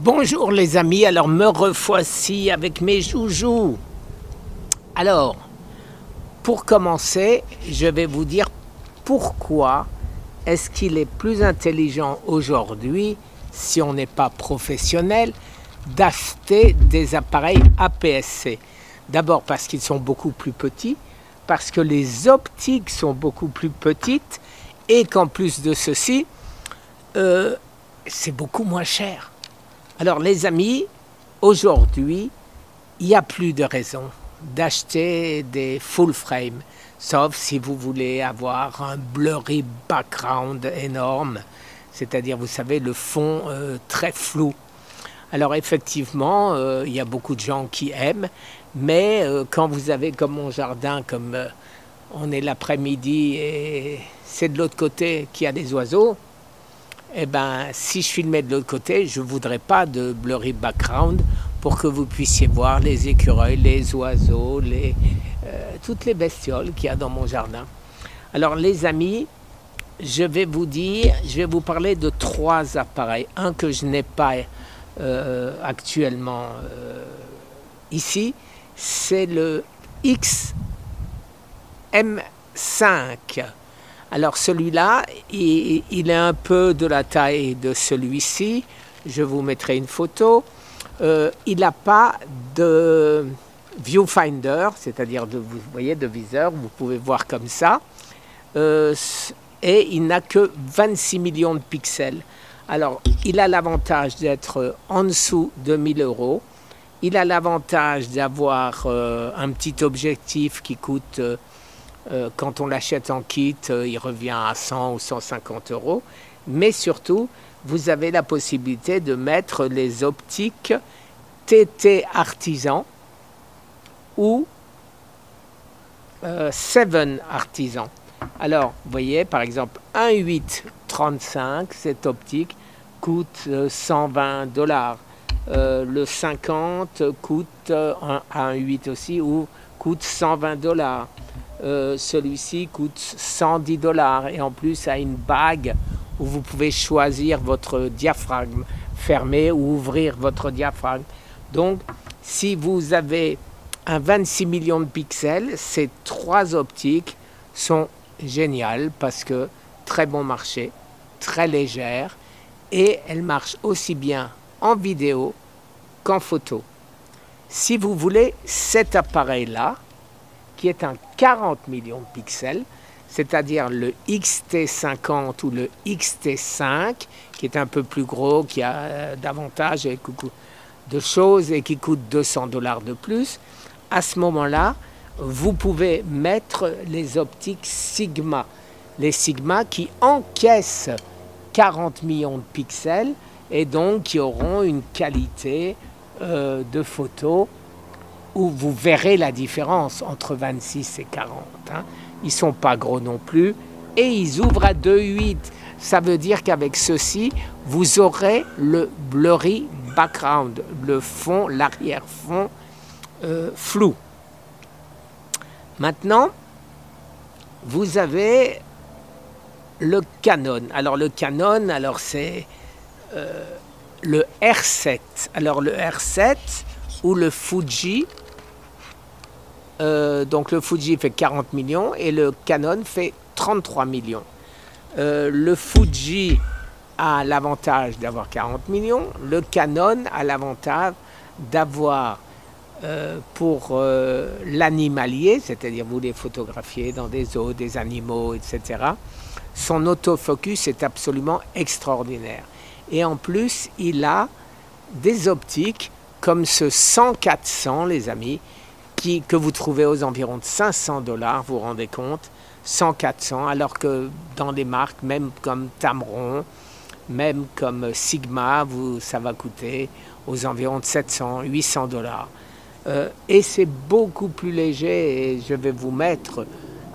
Bonjour les amis, alors me revoici avec mes joujoux. Alors, pour commencer, je vais vous dire pourquoi est-ce qu'il est plus intelligent aujourd'hui, si on n'est pas professionnel, d'acheter des appareils APS-C. D'abord parce qu'ils sont beaucoup plus petits, parce que les optiques sont beaucoup plus petites et qu'en plus de ceci, c'est beaucoup moins cher. Alors les amis, aujourd'hui, il n'y a plus de raison d'acheter des full frame, sauf si vous voulez avoir un blurry background énorme, c'est-à-dire, vous savez, le fond très flou. Alors effectivement, il y a beaucoup de gens qui aiment, mais quand vous avez comme mon jardin, comme on est l'après-midi et c'est de l'autre côté qu'il y a des oiseaux, eh bien, si je filmais de l'autre côté, je ne voudrais pas de blurry background pour que vous puissiez voir les écureuils, les oiseaux, toutes les bestioles qu'il y a dans mon jardin. Alors les amis, je vais vous parler de 3 appareils. Un que je n'ai pas actuellement ici, c'est le XM5. Alors celui-là, il est un peu de la taille de celui-ci. Je vous mettrai une photo. Il n'a pas de viewfinder, c'est-à-dire vous voyez, de viseur. Vous pouvez voir comme ça. Et il n'a que 26 millions de pixels. Alors, il a l'avantage d'être en dessous de 1000 €. Il a l'avantage d'avoir un petit objectif qui coûte... quand on l'achète en kit, il revient à 100 ou 150 €. Mais surtout, vous avez la possibilité de mettre les optiques TT Artisan ou 7 Artisan. Alors, vous voyez, par exemple, 1.8-35, cette optique coûte 120 $. Le 50 coûte, à 1.8 aussi, ou coûte 120 $. Celui-ci coûte 110 $ et en plus a une bague où vous pouvez choisir votre diaphragme, fermer ou ouvrir votre diaphragme. Donc si vous avez un 26 millions de pixels, ces 3 optiques sont géniales parce que très bon marché, très légère et elles marchent aussi bien en vidéo qu'en photo. Si vous voulez cet appareil-là, qui est un 40 millions de pixels, c'est-à-dire le XT50 ou le XT5, qui est un peu plus gros, qui a davantage de choses et qui coûte 200 $ de plus. À ce moment-là, vous pouvez mettre les optiques Sigma. Les Sigma qui encaissent 40 millions de pixels et donc qui auront une qualité de photo où vous verrez la différence entre 26 et 40. Hein. Ils ne sont pas gros non plus et ils ouvrent à 2.8. Ça veut dire qu'avec ceci, vous aurez le blurry background, le fond, l'arrière-fond flou. Maintenant, vous avez le Canon. Alors le Canon, c'est le R7. Alors le R7 ou le Fuji, donc le Fuji fait 40 millions et le Canon fait 33 millions. Le Fuji a l'avantage d'avoir 40 millions, le Canon a l'avantage d'avoir pour l'animalier, c'est-à-dire vous les photographiez dans des zoos, des animaux, etc. Son autofocus est absolument extraordinaire. Et en plus, il a des optiques comme ce 100-400, les amis, que vous trouvez aux environs de 500 $, vous vous rendez compte, 100-400, alors que dans des marques, même comme Tamron, même comme Sigma, ça va coûter aux environs de 700-800 $. Et c'est beaucoup plus léger, et je vais vous mettre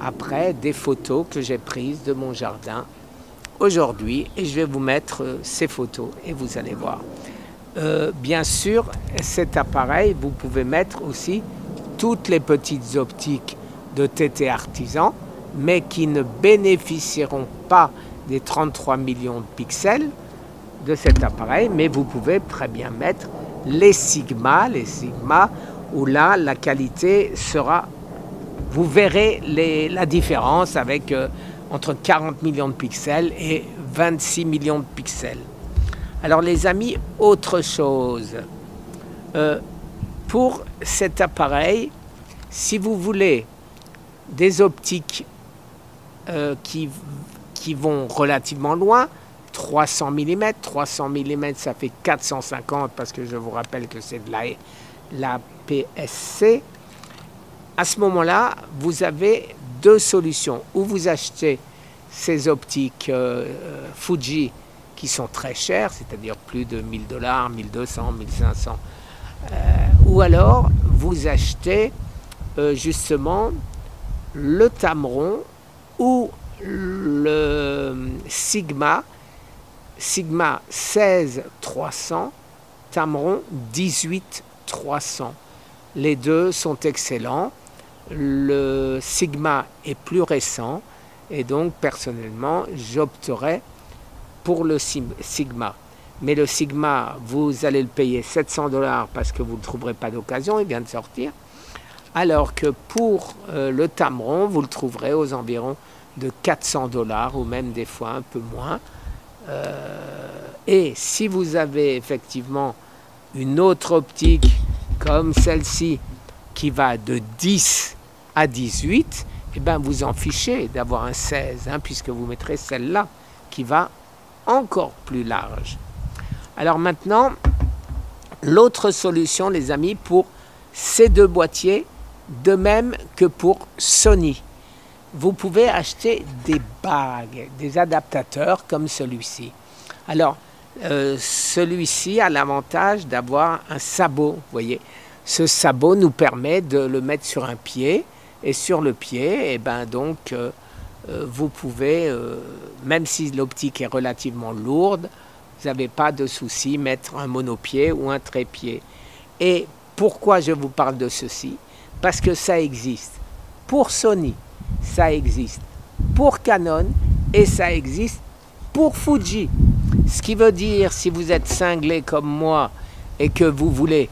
après des photos que j'ai prises de mon jardin aujourd'hui, et je vais vous mettre ces photos, et vous allez voir. Bien sûr, cet appareil, vous pouvez mettre aussi toutes les petites optiques de TT Artisan, mais qui ne bénéficieront pas des 33 millions de pixels, de cet appareil, mais vous pouvez très bien mettre les Sigma où là la qualité sera, vous verrez la différence avec entre 40 millions de pixels et 26 millions de pixels. Alors les amis, autre chose, pour cet appareil, si vous voulez des optiques qui vont relativement loin, 300 mm, ça fait 450 parce que je vous rappelle que c'est de la PSC. À ce moment-là, vous avez deux solutions. Ou vous achetez ces optiques Fuji qui sont très chères, c'est-à-dire plus de 1000 $, 1200, 1500. Ou alors, vous achetez justement le Tamron ou le Sigma 16-300, Tamron 18-300. Les deux sont excellents. Le Sigma est plus récent et donc personnellement j'opterais pour le Sigma. Mais le Sigma, vous allez le payer 700 $ parce que vous ne le trouverez pas d'occasion, il vient de sortir. Alors que pour le Tamron, vous le trouverez aux environs de 400 $ ou même des fois un peu moins. Et si vous avez effectivement une autre optique comme celle-ci qui va de 10 à 18, eh bien vous en fichez d'avoir un 16, puisque vous mettrez celle-là qui va encore plus large. Alors maintenant, l'autre solution, les amis, pour ces deux boîtiers, de même que pour Sony, vous pouvez acheter des bagues, des adaptateurs comme celui-ci. Alors, celui-ci a l'avantage d'avoir un sabot, vous voyez. Ce sabot nous permet de le mettre sur un pied, et sur le pied, et ben donc, vous pouvez, même si l'optique est relativement lourde, vous n'avez pas de souci mettre un monopied ou un trépied. Et pourquoi je vous parle de ceci? Parce que ça existe pour Sony, ça existe pour Canon et ça existe pour Fuji. Ce qui veut dire, si vous êtes cinglé comme moi et que vous voulez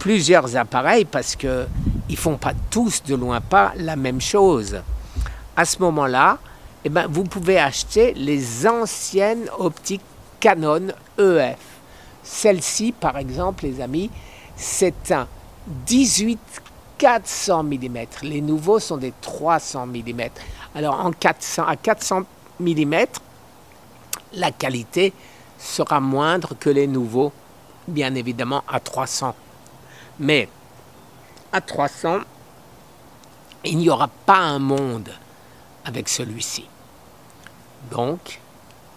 plusieurs appareils, parce qu'ils ne font pas tous de loin pas la même chose, à ce moment-là, eh ben, vous pouvez acheter les anciennes optiques Canon EF. Celle-ci, par exemple, les amis, c'est un 18-400 mm. Les nouveaux sont des 300 mm. Alors, à 400 mm, la qualité sera moindre que les nouveaux, bien évidemment, à 300. Mais à 300, il n'y aura pas un monde avec celui-ci. Donc,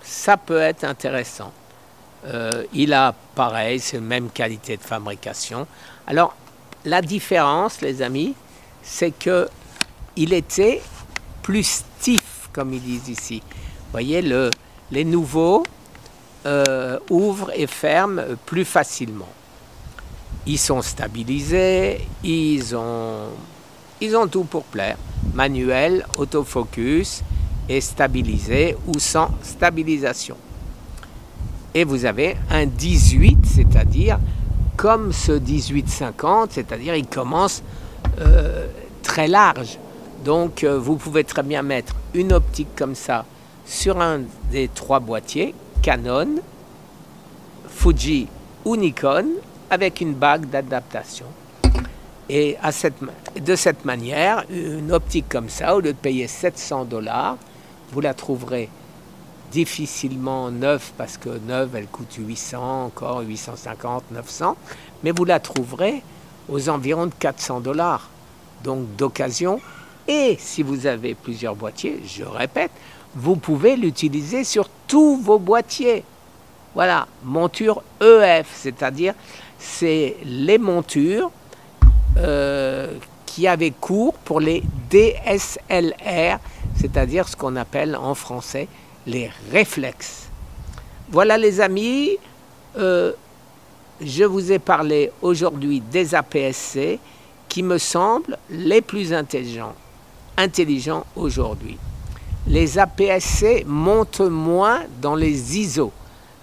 ça peut être intéressant. Il a, pareil, c'est la même qualité de fabrication. Alors, la différence, les amis, c'est que il était plus stiff, comme ils disent ici. Vous voyez, les nouveaux ouvrent et ferment plus facilement. Ils sont stabilisés, ils ont tout pour plaire. Manuel, autofocus et stabilisé ou sans stabilisation. Et vous avez un 18, c'est-à-dire comme ce 18-50, c'est-à-dire il commence très large. Donc vous pouvez très bien mettre une optique comme ça sur un des trois boîtiers, Canon, Fuji ou Nikon, avec une bague d'adaptation. Et de cette manière, une optique comme ça, au lieu de payer 700 $, vous la trouverez difficilement neuve, parce que neuve, elle coûte 800, encore 850, 900, mais vous la trouverez aux environs de 400 $, donc d'occasion. Et si vous avez plusieurs boîtiers, je répète, vous pouvez l'utiliser sur tous vos boîtiers. Voilà, monture EF, c'est-à-dire c'est les montures qui avaient cours pour les DSLR, c'est-à-dire ce qu'on appelle en français les réflexes. Voilà les amis, je vous ai parlé aujourd'hui des APS-C qui me semblent les plus intelligents aujourd'hui. Les APS-C montent moins dans les ISO.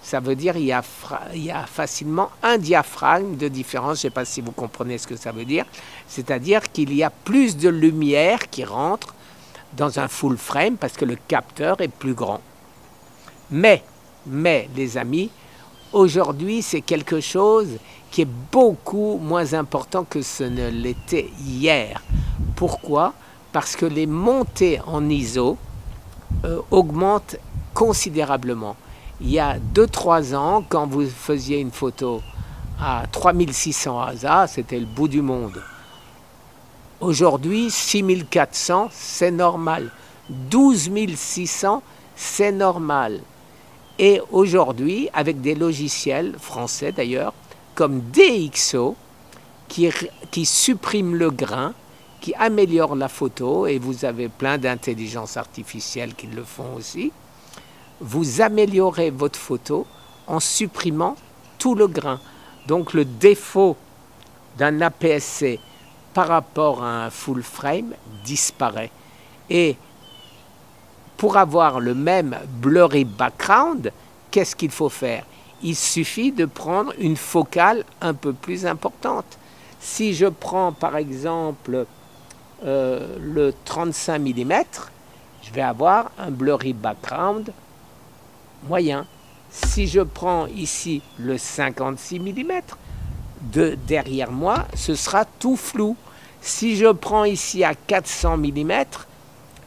Ça veut dire qu'il y a facilement un diaphragme de différence. Je ne sais pas si vous comprenez ce que ça veut dire. C'est-à-dire qu'il y a plus de lumière qui rentre dans un full frame parce que le capteur est plus grand. Mais les amis, aujourd'hui, c'est quelque chose qui est beaucoup moins important que ce ne l'était hier. Pourquoi? Parce que les montées en ISO augmentent considérablement. Il y a 2-3 ans, quand vous faisiez une photo à 3600 ASA, c'était le bout du monde. Aujourd'hui, 6400, c'est normal. 12600, c'est normal. Et aujourd'hui, avec des logiciels français d'ailleurs, comme DxO, qui suppriment le grain, qui améliorent la photo, et vous avez plein d'intelligence artificielle qui le font aussi, vous améliorez votre photo en supprimant tout le grain. Donc le défaut d'un APS-C par rapport à un full frame disparaît. Et pour avoir le même blurry background, qu'est-ce qu'il faut faire? Il suffit de prendre une focale un peu plus importante. Si je prends par exemple le 35 mm, je vais avoir un blurry background moyen. Si je prends ici le 56 mm, derrière moi, ce sera tout flou. Si je prends ici à 400 mm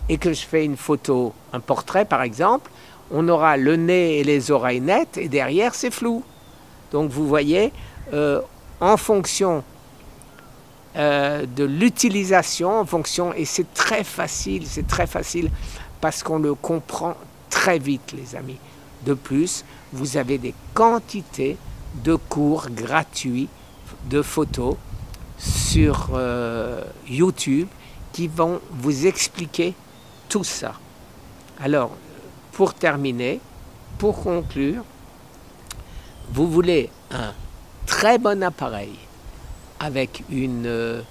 et que je fais une photo, un portrait par exemple, on aura le nez et les oreilles nettes et derrière c'est flou. Donc vous voyez, en fonction de l'utilisation, en fonction, et c'est très facile parce qu'on le comprend très vite les amis. De plus, vous avez des quantités de cours gratuits de photos sur YouTube qui vont vous expliquer tout ça. Alors, pour terminer, pour conclure, vous voulez un très bon appareil avec une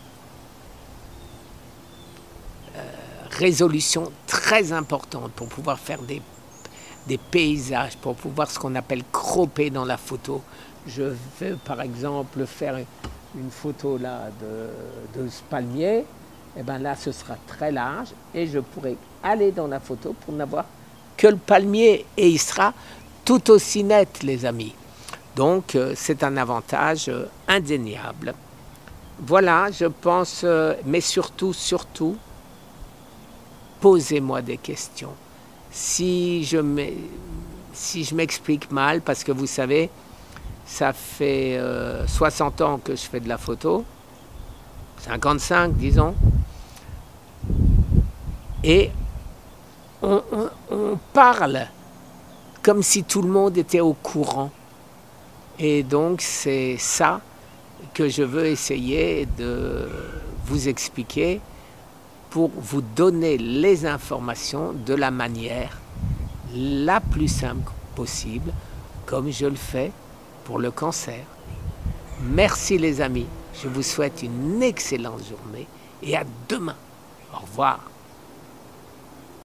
résolution très importante pour pouvoir faire des paysages, pour pouvoir ce qu'on appelle cropper dans la photo. Je vais par exemple faire une photo là de ce palmier, et bien là ce sera très large et je pourrai aller dans la photo pour n'avoir que le palmier et il sera tout aussi net les amis. Donc c'est un avantage indéniable. Voilà, je pense, mais surtout, posez-moi des questions. Si je m'explique mal, parce que vous savez, ça fait 60 ans que je fais de la photo, 55 disons, et on parle comme si tout le monde était au courant. Et donc c'est ça que je veux essayer de vous expliquer pour vous donner les informations de la manière la plus simple possible, comme je le fais pour le cancer. Merci les amis, je vous souhaite une excellente journée et à demain. Au revoir.